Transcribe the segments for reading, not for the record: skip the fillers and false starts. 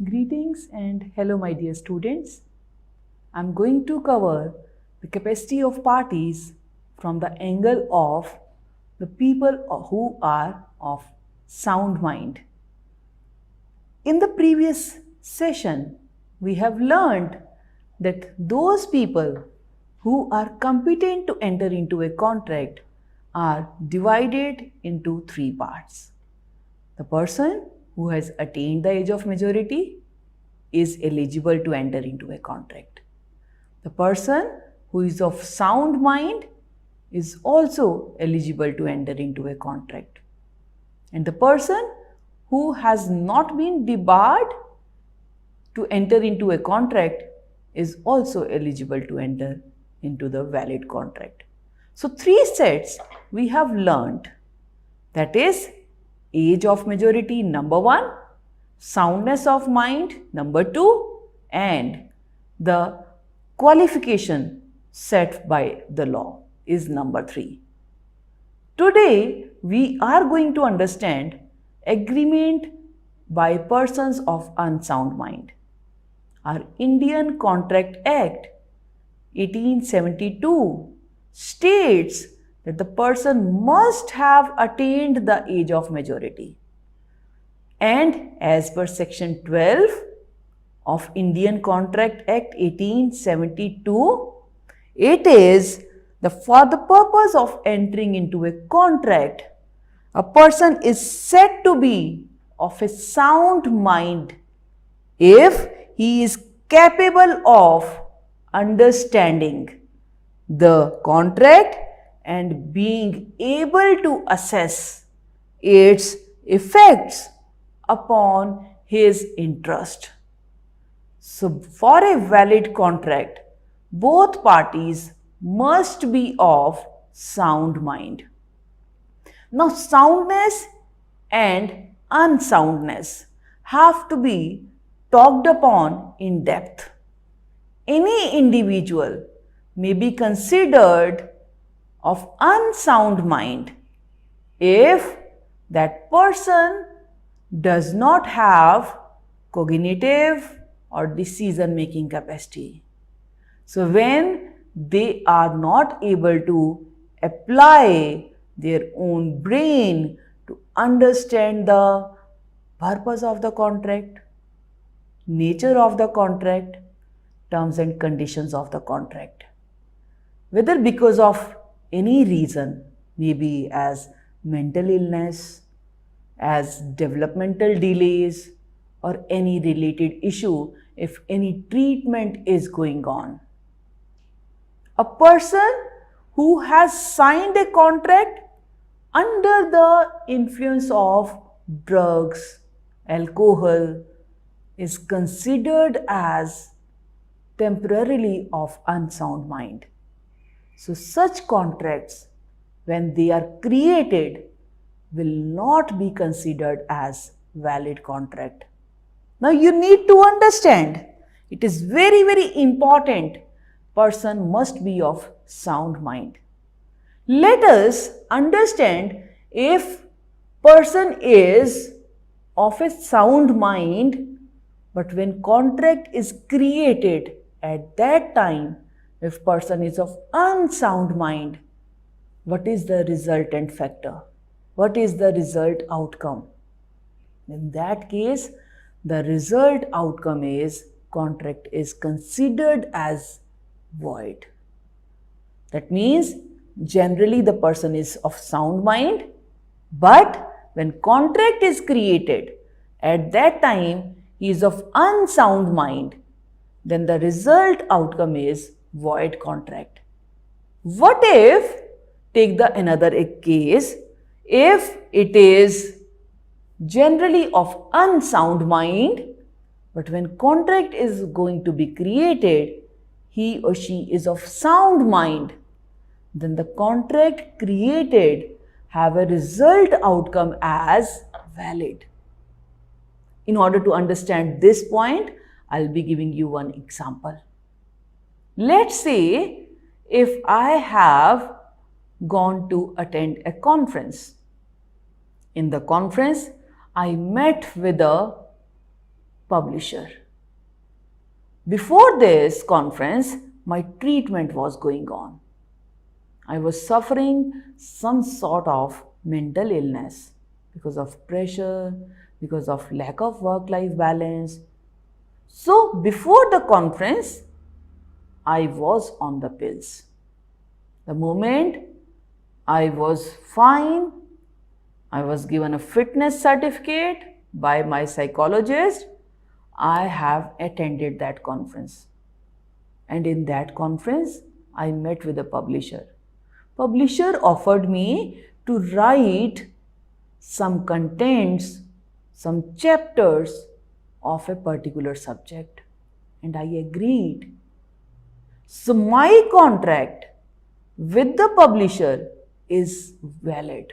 Greetings and hello my dear students. I am going to cover the capacity of parties from the angle of the people who are of sound mind. In the previous session, we have learned that those people who are competent to enter into a contract are divided into three parts. The person who has attained the age of majority is eligible to enter into a contract. The person who is of sound mind is also eligible to enter into a contract. And the person who has not been debarred to enter into a contract is also eligible to enter into the valid contract. So, three sets we have learned, that is age of majority number 1, soundness of mind number 2, and the qualification set by the law is number 3. Today we are going to understand agreement by persons of unsound mind. Our Indian Contract Act 1872 states that the person must have attained the age of majority. And as per section 12 of Indian Contract Act 1872, it is for the purpose of entering into a contract, a person is said to be of a sound mind if he is capable of understanding the contract and being able to assess its effects upon his interest. So, for a valid contract, both parties must be of sound mind. Now, soundness and unsoundness have to be talked upon in depth. Any individual may be considered of unsound mind if that person does not have cognitive or decision making capacity. So, when they are not able to apply their own brain to understand the purpose of the contract, nature of the contract, terms and conditions of the contract, whether because of any reason, maybe as mental illness, as developmental delays, or any related issue, if any treatment is going on. A person who has signed a contract under the influence of drugs, alcohol, is considered as temporarily of unsound mind. So, such contracts, when they are created, will not be considered as valid contract. Now, you need to understand, it is very, very important, person must be of sound mind. Let us understand if person is of a sound mind, but when contract is created, at that time, if person is of unsound mind, what is the resultant factor? What is the result outcome? In that case, the result outcome is contract is considered as void. That means generally the person is of sound mind, but when contract is created, at that time he is of unsound mind, then the result outcome is void contract. What if, take the another case, if it is generally of unsound mind, but when contract is going to be created, he or she is of sound mind, then the contract created have a result outcome as valid. In order to understand this point, I'll be giving you one example. Let's say if I have gone to attend a conference. In the conference, I met with a publisher. Before this conference, my treatment was going on. I was suffering some sort of mental illness because of pressure, because of lack of work-life balance. So before the conference, I was on the pills. The moment I was fine, I was given a fitness certificate by my psychologist, I have attended that conference. And in that conference, I met with a publisher. Publisher offered me to write some contents, some chapters of a particular subject. And I agreed. So my contract with the publisher is valid.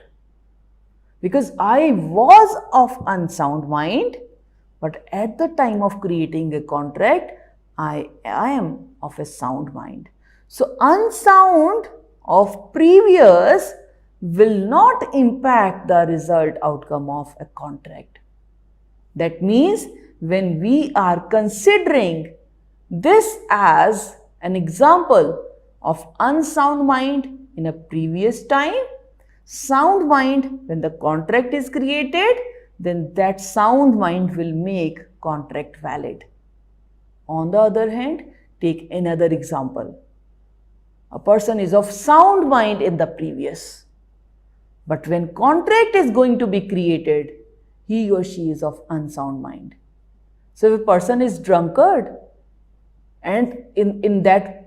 Because I was of unsound mind, but at the time of creating a contract, I am of a sound mind. So unsound of previous will not impact the result outcome of a contract. That means when we are considering this as an example of unsound mind in a previous time, sound mind when the contract is created, then that sound mind will make contract valid. On the other hand, take another example. A person is of sound mind in the previous, but when contract is going to be created, he or she is of unsound mind. So if a person is drunkard and in that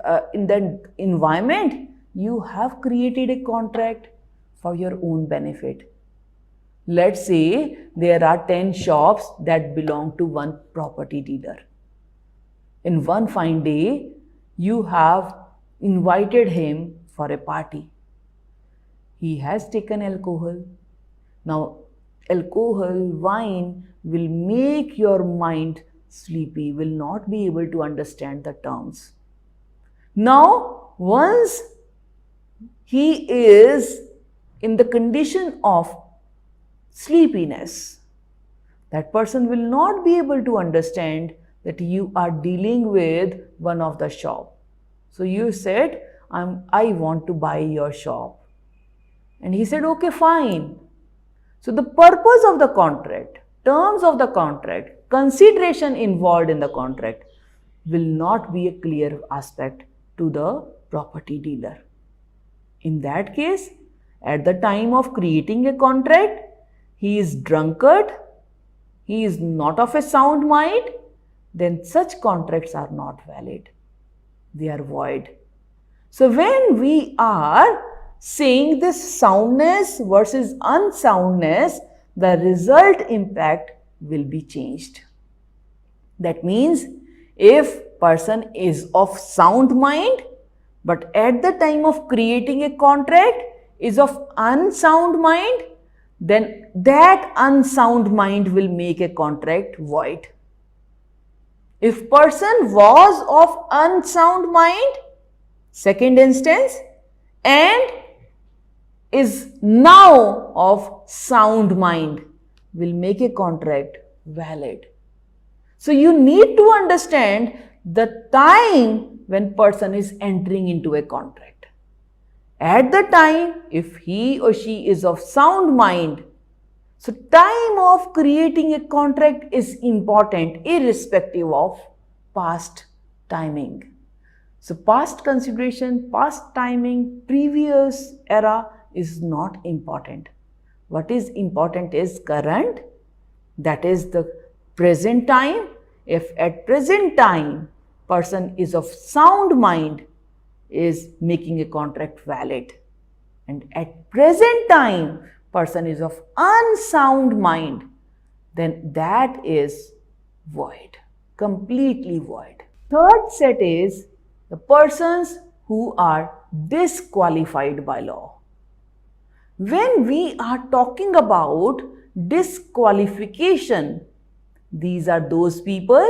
environment, you have created a contract for your own benefit. Let's say there are 10 shops that belong to one property dealer. In one fine day, you have invited him for a party. He has taken alcohol. Now, alcohol, wine will make your mind sleepy, will not be able to understand the terms. Now, once he is in the condition of sleepiness, that person will not be able to understand that you are dealing with one of the shop. So you said, I want to buy your shop. And he said, okay, fine. So the purpose of the contract, terms of the contract, consideration involved in the contract will not be a clear aspect to the property dealer. In that case, at the time of creating a contract, he is drunkard, he is not of a sound mind, then such contracts are not valid. They are void. So when we are saying this soundness versus unsoundness, the result impact will be changed. That means if person is of sound mind, but at the time of creating a contract is of unsound mind, then that unsound mind will make a contract void. If person was of unsound mind, second instance, and is now of sound mind, will make a contract valid. So you need to understand the time when person is entering into a contract. At the time, if he or she is of sound mind, so time of creating a contract is important irrespective of past timing. So past consideration, past timing, previous era is not important. What is important is current, that is the present time. If at present time person is of sound mind, is making a contract valid, and at present time person is of unsound mind, then that is void, completely void. Third set is the persons who are disqualified by law. When we are talking about disqualification, these are those people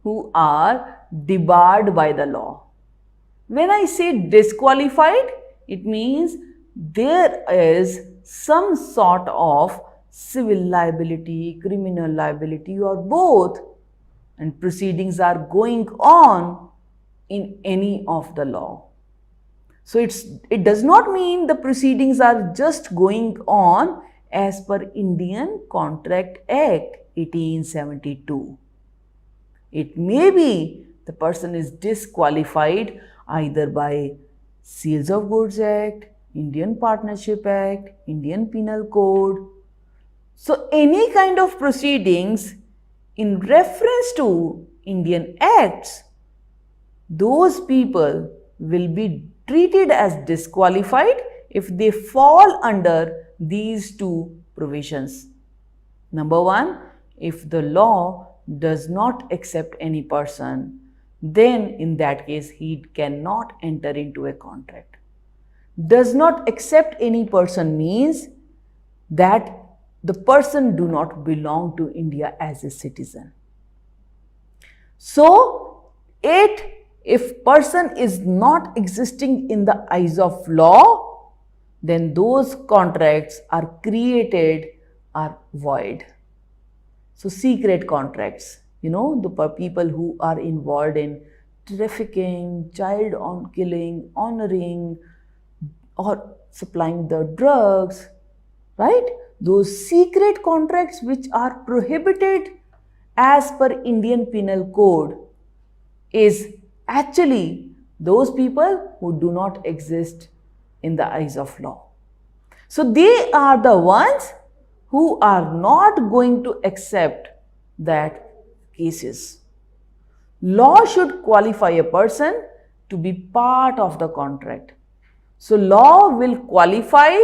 who are debarred by the law. When I say disqualified, it means there is some sort of civil liability, criminal liability, or both and proceedings are going on in any of the law. So it does not mean the proceedings are just going on as per Indian Contract Act 1872. It may be the person is disqualified either by Sales of Goods Act, Indian Partnership Act, Indian Penal Code. So any kind of proceedings in reference to Indian acts, those people will be treated as disqualified if they fall under these two provisions. Number one, if the law does not accept any person, then in that case he cannot enter into a contract. Does not accept any person means that the person do not belong to India as a citizen. So, if person is not existing in the eyes of law, then those contracts are created are void. So, secret contracts, the people who are involved in trafficking, child killing, honoring, or supplying the drugs, right? Those secret contracts which are prohibited as per Indian Penal Code is actually those people who do not exist in the eyes of law. So they are the ones who are not going to accept that cases. Law should qualify a person to be part of the contract. So law will qualify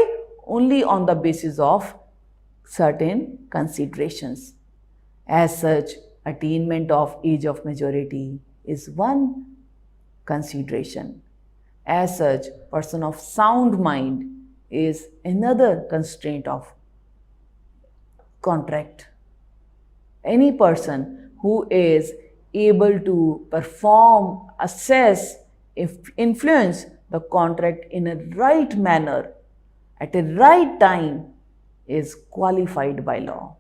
only on the basis of certain considerations. As such, attainment of age of majority is one consideration. As such, person of sound mind is another constraint of contract. Any person who is able to perform, assess, influence the contract in a right manner at a right time is qualified by law.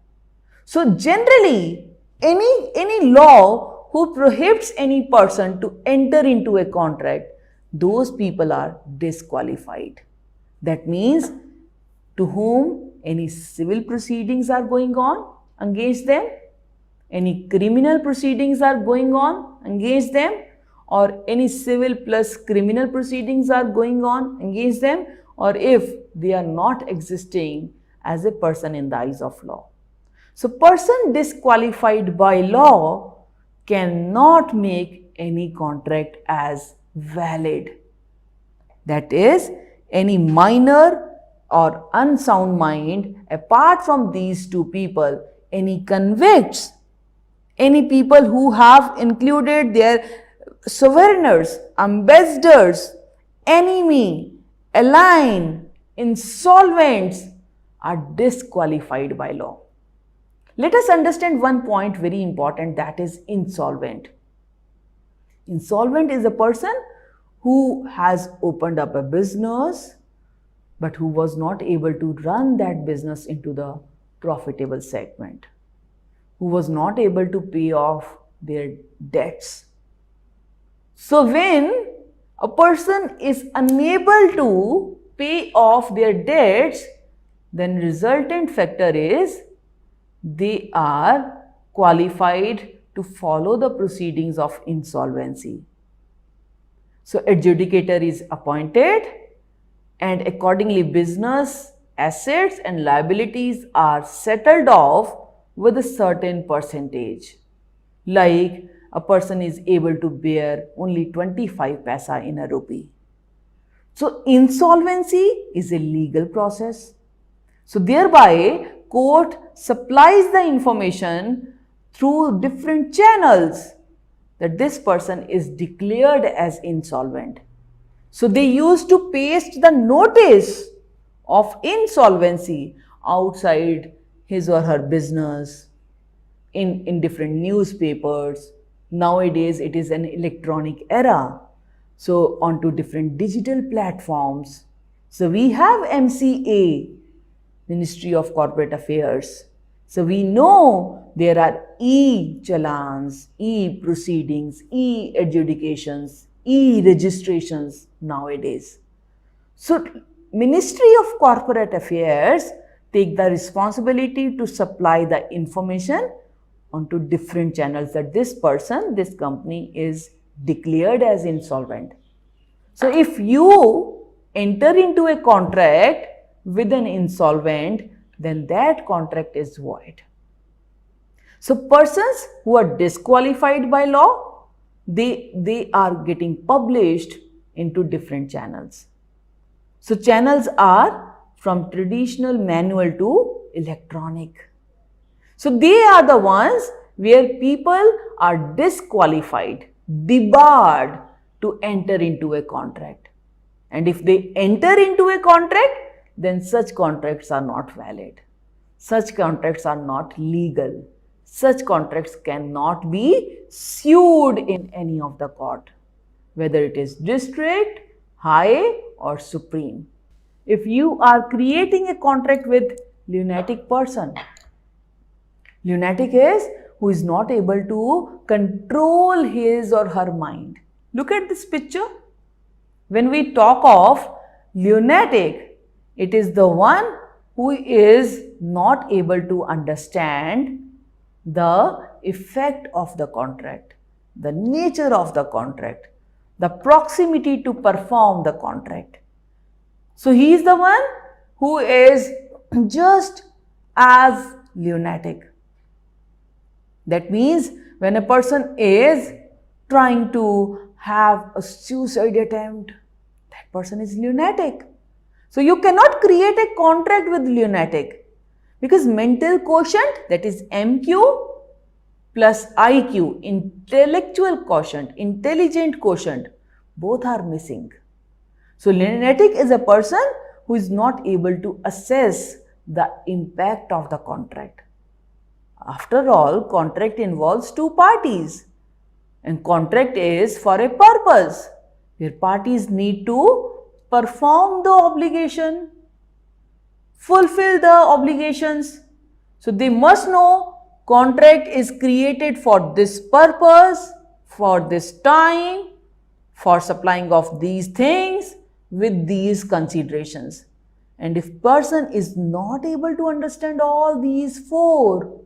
So generally, any law who prohibits any person to enter into a contract, those people are disqualified. That means to whom any civil proceedings are going on against them, any criminal proceedings are going on against them, or any civil plus criminal proceedings are going on against them, or if they are not existing as a person in the eyes of law. So person disqualified by law cannot make any contract as valid. That is, any minor or unsound mind apart from these two people, any convicts, any people who have included their sovereigners, ambassadors, enemy, ally, insolvents are disqualified by law. Let us understand one point very important, that is insolvent. Insolvent is a person who has opened up a business but who was not able to run that business into the profitable segment, who was not able to pay off their debts. So when a person is unable to pay off their debts, then resultant factor is they are qualified to follow the proceedings of insolvency. So adjudicator is appointed and accordingly business, assets and liabilities are settled off with a certain percentage. Like a person is able to bear only 25 paisa in a rupee. So insolvency is a legal process. So thereby court supplies the information through different channels that this person is declared as insolvent. So they used to paste the notice of insolvency outside his or her business in different newspapers. Nowadays it is an electronic era. So onto different digital platforms. So we have MCA, Ministry of Corporate Affairs. So we know there are e-challans, e-proceedings, e-adjudications, e-registrations nowadays. So Ministry of Corporate Affairs take the responsibility to supply the information onto different channels that this person, this company is declared as insolvent. So if you enter into a contract with an insolvent, then that contract is void. So persons who are disqualified by law, they are getting published into different channels. So channels are from traditional manual to electronic. So they are the ones where people are disqualified, debarred to enter into a contract. And if they enter into a contract, then such contracts are not valid. Such contracts are not legal. Such contracts cannot be sued in any of the court, whether it is district, high or supreme. If you are creating a contract with lunatic person, lunatic is who is not able to control his or her mind. Look at this picture. When we talk of lunatic, it is the one who is not able to understand the effect of the contract, the nature of the contract, the proximity to perform the contract. So he is the one who is just as lunatic. That means when a person is trying to have a suicide attempt, that person is lunatic. So you cannot create a contract with lunatic because mental quotient, that is MQ plus IQ, intellectual quotient, intelligent quotient, both are missing. So lunatic is a person who is not able to assess the impact of the contract. After all, contract involves two parties and contract is for a purpose where parties need to perform the obligation, fulfill the obligations. So they must know contract is created for this purpose, for this time, for supplying of these things with these considerations. And if person is not able to understand all these four,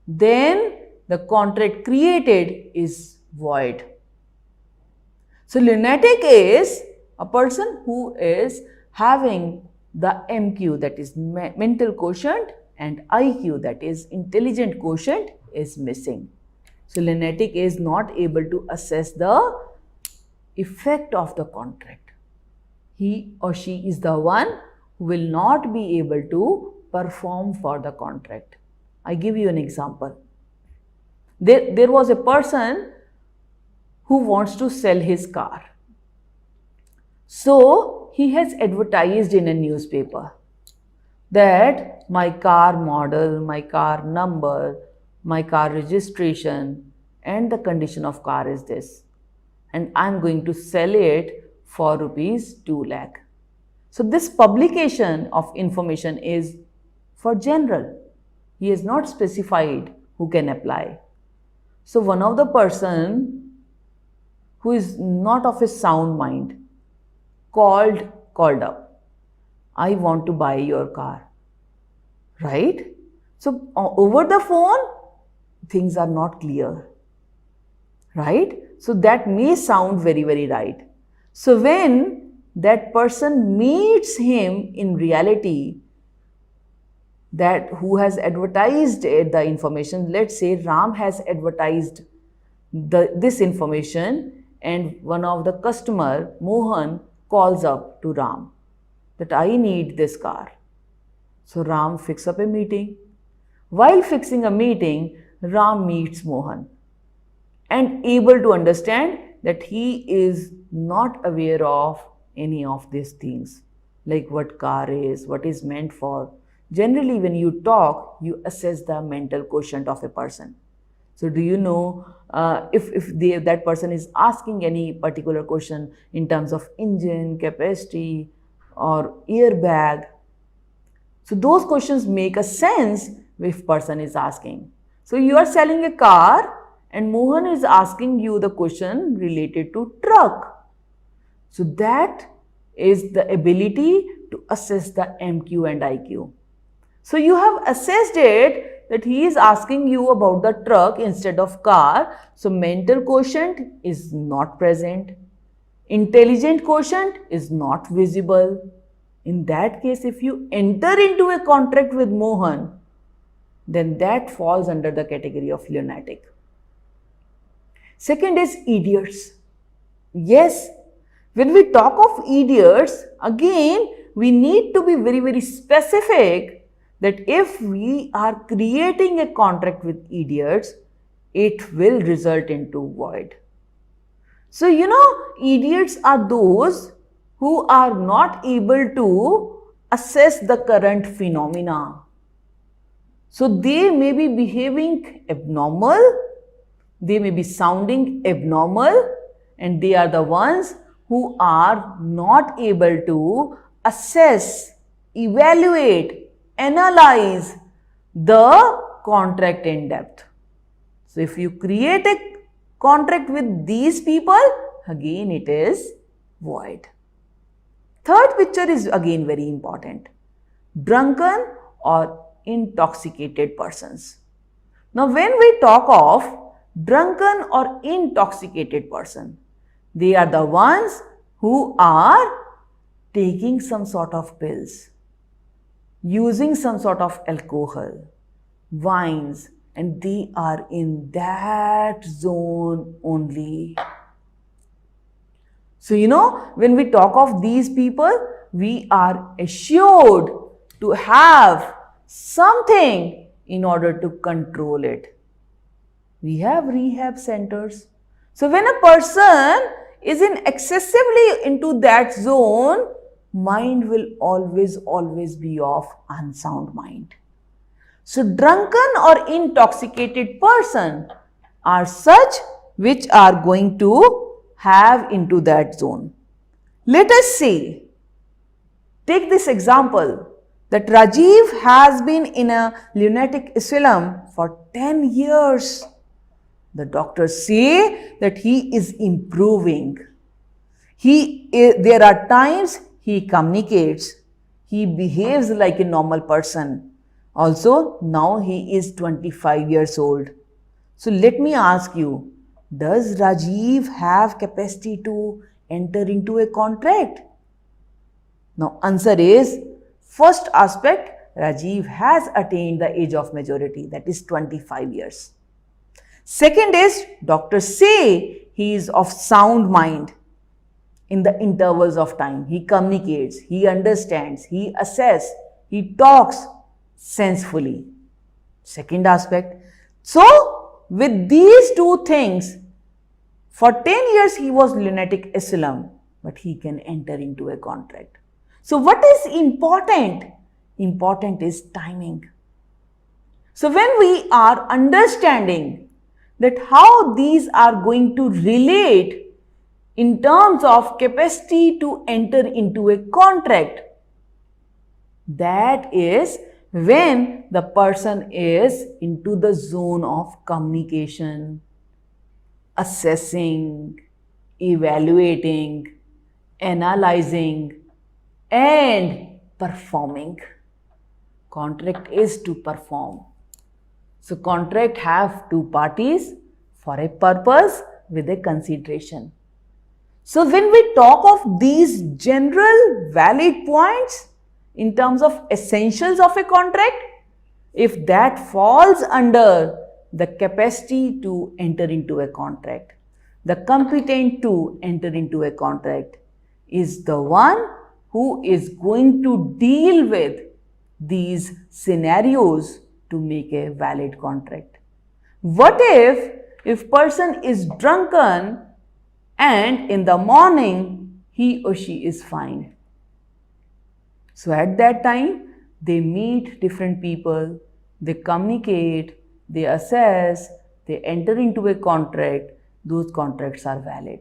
then the contract created is void. So lunatic is a person who is having the MQ, that is mental quotient, and IQ, that is intelligent quotient, is missing. So lunatic is not able to assess the effect of the contract. He or she is the one who will not be able to perform for the contract. I give you an example. There was a person who wants to sell his car. So he has advertised in a newspaper that my car model, my car number, my car registration and the condition of car is this. And I'm going to sell it for rupees 2 lakh. So this publication of information is for general. He has not specified who can apply. So one of the person who is not of a sound mind called up. I want to buy your car. Right? So over the phone, things are not clear. Right? So that may sound very, very right. So when that person meets him in reality, that who has advertised the information, let's say Ram has advertised this information and one of the customer, Mohan, calls up to Ram that I need this car. So Ram fixes up a meeting. While fixing a meeting, Ram meets Mohan and able to understand that he is not aware of any of these things, like what car is, what is meant for. Generally, when you talk, you assess the mental quotient of a person. So do you know if that person is asking any particular question in terms of engine, capacity or airbag? So those questions make a sense if person is asking. So you are selling a car and Mohan is asking you the question related to truck. So that is the ability to assess the MQ and IQ. So you have assessed it that he is asking you about the truck instead of car. So mental quotient is not present. Intelligent quotient is not visible. In that case, if you enter into a contract with Mohan, then that falls under the category of lunatic. Second is idiots. Yes, when we talk of idiots, again, we need to be very, very specific that if we are creating a contract with idiots, it will result into void. So, idiots are those who are not able to assess the current phenomena. So, they may be behaving abnormal, they may be sounding abnormal, and they are the ones who are not able to assess, evaluate, analyze the contract in depth. So, if you create a contract with these people, again it is void. Third picture is again very important. Drunken or intoxicated persons. Now, when we talk of drunken or intoxicated person, they are the ones who are taking some sort of pills, using some sort of alcohol, wines, and they are in that zone only. So, when we talk of these people, we are assured to have something in order to control it. We have rehab centers. So, when a person is in excessively into that zone, mind will always be of unsound mind. So, drunken or intoxicated person are such which are going to have into that zone. Let us say, take this example that Rajiv has been in a lunatic asylum for 10 years. The doctors say that he is improving. There are times he communicates, he behaves like a normal person. Also, now he is 25 years old. So let me ask you, does Rajiv have capacity to enter into a contract? Now, answer is, first aspect, Rajiv has attained the age of majority, that is 25 years. Second is, doctors say he is of sound mind in the intervals of time. He communicates, he understands, he assesses, he talks sensefully. Second aspect. So, with these two things, for 10 years he was lunatic asylum, but he can enter into a contract. So, what is important? Important is timing. So, when we are understanding that how these are going to relate in terms of capacity to enter into a contract, that is when the person is into the zone of communication, assessing, evaluating, analyzing, and performing. Contract is to perform. So, contract have two parties for a purpose with a consideration. So, when we talk of these general valid points in terms of essentials of a contract, if that falls under the capacity to enter into a contract, the competent to enter into a contract is the one who is going to deal with these scenarios to make a valid contract. What if person is drunken and in the morning he or she is fine? So at that time they meet different people, they communicate, they assess, they enter into a contract, those contracts are valid.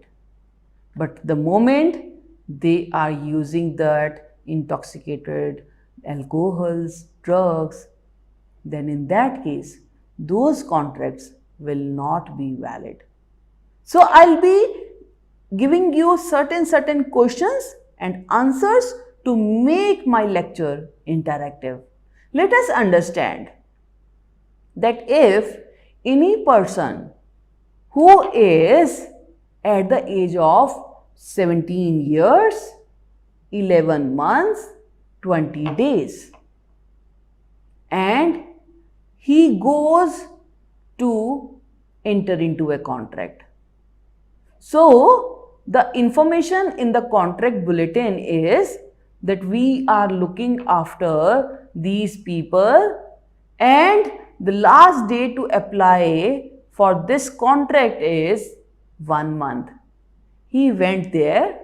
But the moment they are using that intoxicated alcohols, drugs, then in that case, those contracts will not be valid. So I'll be giving you certain questions and answers to make my lecture interactive. Let us understand that if any person who is at the age of 17 years, 11 months, 20 days, and he goes to enter into a contract. So, the information in the contract bulletin is that we are looking after these people, and the last day to apply for this contract is 1 month. He went there,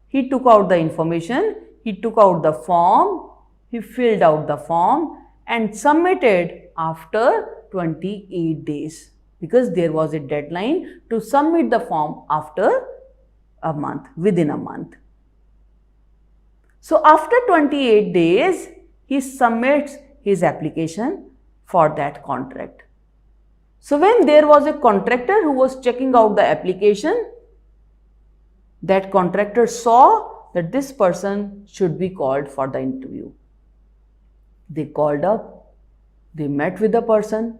he took out the information, he took out the form, he filled out the form and submitted after 28 days, because there was a deadline to submit the form after a month, within a month. So after 28 days, he submits his application for that contract. So when there was a contractor who was checking out the application, that contractor saw that this person should be called for the interview. They called up, they met with the person.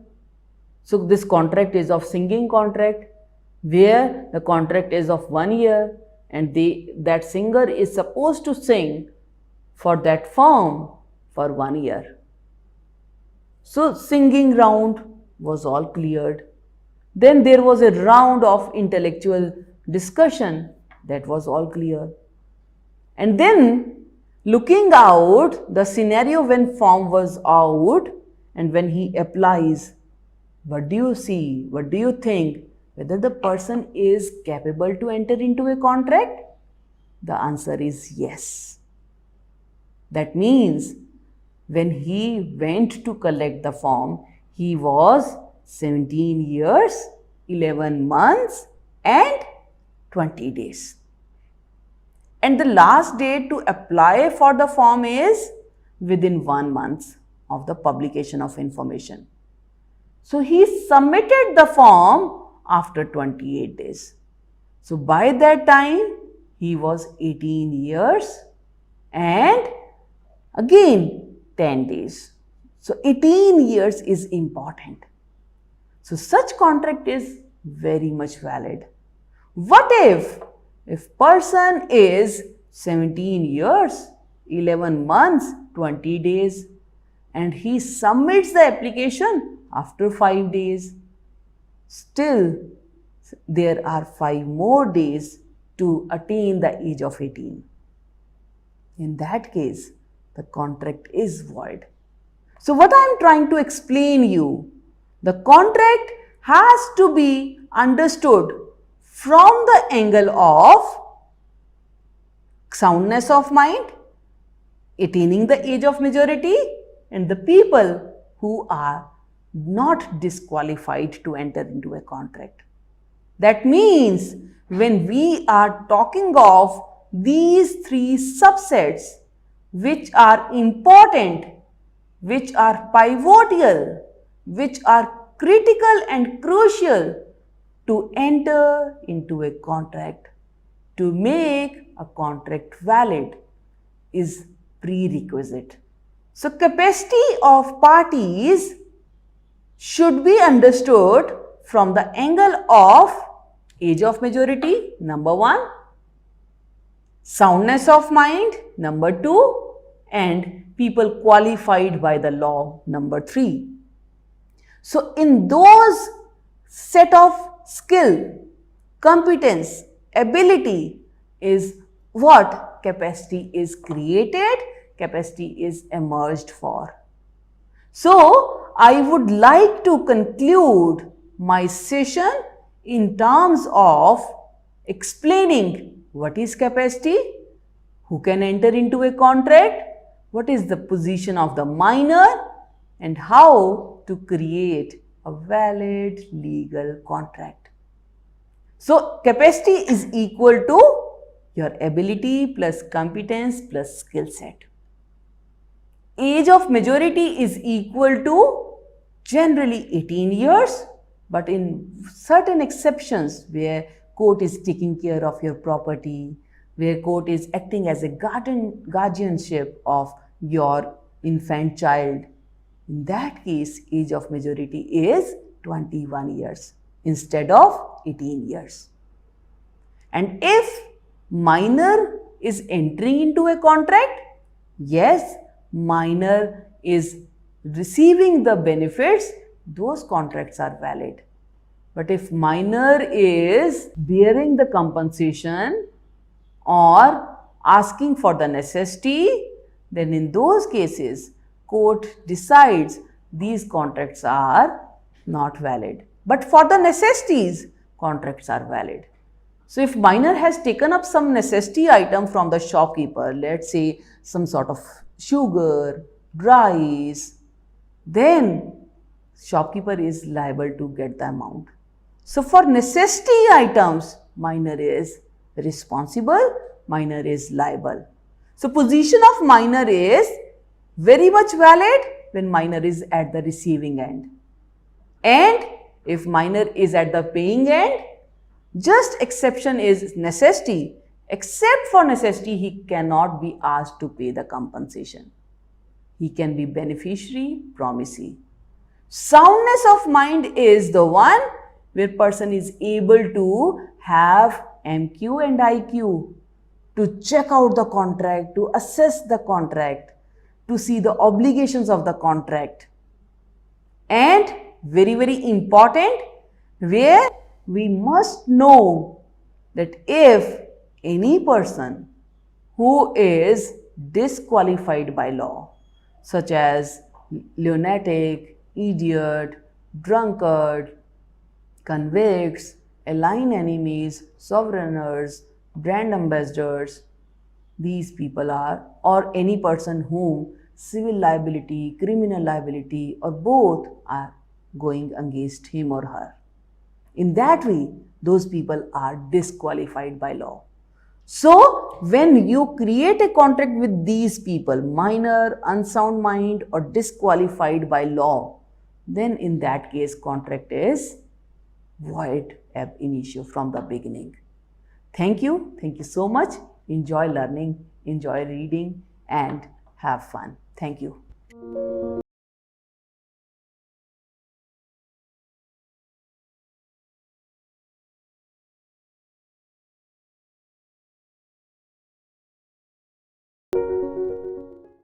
So this contract is of singing contract, where the contract is of 1 year, and that singer is supposed to sing for that firm for 1 year. So singing round was all cleared. Then there was a round of intellectual discussion, that was all clear. And then looking out the scenario when form was out and when he applies, what do you see? What do you think? Whether the person is capable to enter into a contract? The answer is yes. That means when he went to collect the form, he was 17 years, 11 months and 20 days. And the last day to apply for the form is within 1 month of the publication of information. So he submitted the form after 28 days. So by that time, he was 18 years and again 10 days. So 18 years is important. So such contract is very much valid. What if person is 17 years, 11 months, 20 days and he submits the application after 5 days? Still, there are 5 more days to attain the age of 18. In that case, the contract is void. So what I am trying to explain you, the contract has to be understood from the angle of soundness of mind, attaining the age of majority, and the people who are not disqualified to enter into a contract. That means when we are talking of these 3 subsets which are important, which are pivotal, which are critical and crucial to enter into a contract, to make a contract valid, is prerequisite. So capacity of parties should be understood from the angle of age of majority, number 1, soundness of mind, number 2, and people qualified by the law, number 3. So in those set of skill, competence, ability is what capacity is created, capacity is emerged for. So I would like to conclude my session in terms of explaining what is capacity, who can enter into a contract, what is the position of the minor, and how to create a valid legal contract. So capacity is equal to your ability plus competence plus skill set. Age of majority is equal to generally 18 years, but in certain exceptions where court is taking care of your property, where court is acting as a guardianship of your infant child, in that case, age of majority is 21 years instead of 18 years. And if minor is entering into a contract, yes, minor is receiving the benefits, those contracts are valid. But if minor is bearing the compensation or asking for the necessity, then in those cases, court decides these contracts are not valid. But for the necessities, contracts are valid. So if minor has taken up some necessity item from the shopkeeper, let's say some sort of sugar, rice, then shopkeeper is liable to get the amount. So for necessity items, minor is responsible, minor is liable. So position of minor is very much valid when minor is at the receiving end. And if minor is at the paying end, just exception is necessity. Except for necessity, he cannot be asked to pay the compensation. He can be beneficiary, promisee. Soundness of mind is the one where person is able to have MQ and IQ to check out the contract, to assess the contract, to see the obligations of the contract. And very, very important, where we must know that if any person who is disqualified by law, such as lunatic, idiot, drunkard, convicts, aligned enemies, sovereigners, brand ambassadors, these people are, or any person whom civil liability, criminal liability, or both are going against him or her. In that way, those people are disqualified by law. So, when you create a contract with these people, minor, unsound mind, or disqualified by law, then in that case, contract is void ab initio from the beginning. Thank you so much. Enjoy learning, enjoy reading, and have fun. Thank you.